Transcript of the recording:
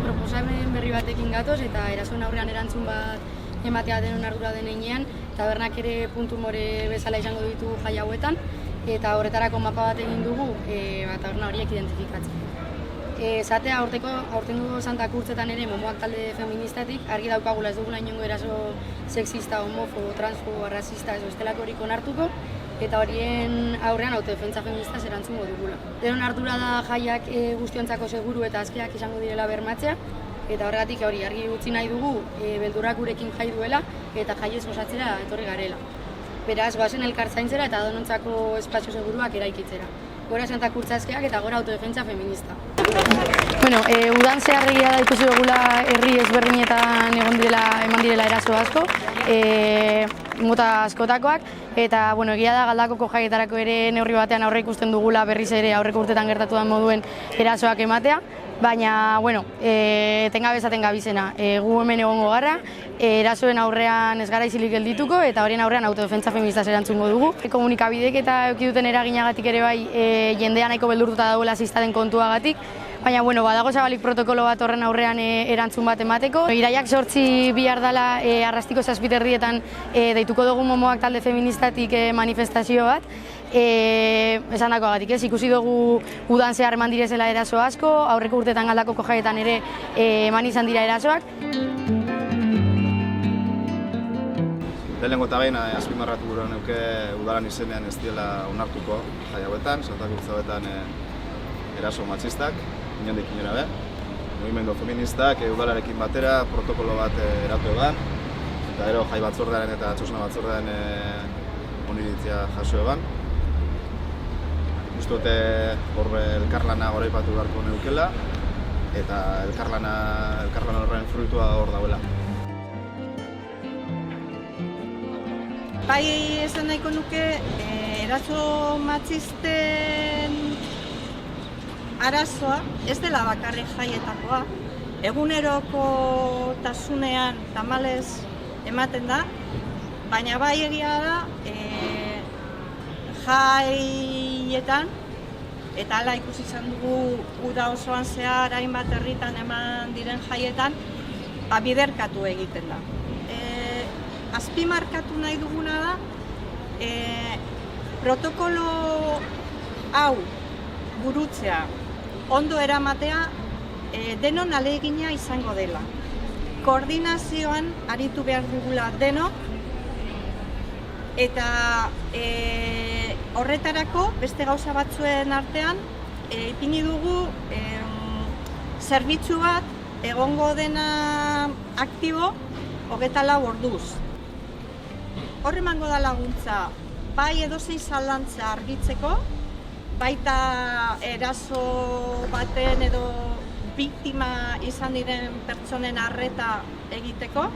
Proposamen berri batekin gatoz eta erasoen aurrean erantzun bat ematea denon ardura den heinean, tabernak ere puntu more bezala izango ditu jai hauetan, eta horretarako mapa bat egin dugu taberna horiek identifikatzen. Esatea, aurtengo Santa Kurtzetan ere Momoak talde feministatik argi daukagula ez dugula inongo eraso sexista, homofobo, transfobo, arrazista ez bestelakorik onartuko, eta horien aurrean autodefentsa feministaz erantzungo dugula. Denon ardura da jaiak guztiontzako seguru eta askeak izango direla bermatzea, eta horregatik hori argi utzi nahi dugu beldurrak gurekin jai duela eta jaiez gozatzera etorri garela. Beraz, goazen elkartzaintzera eta denontzako espazio seguruak eraikitzera. Gora Santa Kurtza askeak eta gora autodefentsa feminista. Bueno, udan zeharregia da ikusi dugula herri ezberdinetan eman direla eraso asko, mota askotakoak, eta egia da Galdakoko jaietarako ere neurri batean aurre ikusten dugula berriz ere aurreko urtetan gertatu den moduen erasoak ematea, baina, etengabe esaten gabizena, gu hemen egongo gara, erasoen aurrean ez gara izilik geldituko eta horien aurrean autodefentsa feministaz erantzungo dugu. Komunikabidek eta eduki duten eraginagatik ere bai jendea nahiko beldurtuta dagoela ziztaden kontuagatik, baina badago zabalik protokolo bat horren aurrean erantzun bat emateko. Iraiak 8 bihar dela Arrastiko 7:30 deituko dugu Momoak talde feministatik manifestazio bat. Esandakoagatik ez, ikusi dugu udan zehar eman direzela eraso asko, aurreko urtetan Galdakoko jaietan ere eman izan dira erasoak. Lehenengo eta behin azpimarratu gure neuke udalan izenean ez diela onartuko jai hauetan, Santa Kurtza hauetan eraso matxistak, inondik inora be. Mugimendu feministak udalarekin batera protokolo bat eratu eban, eta gero jai batzordearen eta txosna batzordearen oniritzia jaso eban. Uste dute hor elkarlana goraipatu beharko neukela, eta elkarlana horren fruitua hor dauela. Bai esan nahiko nuke, eraso matxisten arazoa ez dela bakarrik jaietakoa. Eguneroko tasunean tamalez ematen da, baina bai egia da jaietan, eta hala ikusi izan dugu uda osoan zehar hainbat herritan eman diren jaietan, biderkatu egiten da. Azpimarkatu nahi duguna da, protokolo hau burutzea, ondo eramatea, denon ahalegina izango dela. Koordinazioan aritu behar dugula denok, eta horretarako beste gauza batzuen artean ipini dugu zerbitzu bat egongo dena aktibo 24 orduz. Hor emango da laguntza, bai edozein zalantza argitzeko, baita eraso baten edo biktima izan diren pertsonen arreta egiteko.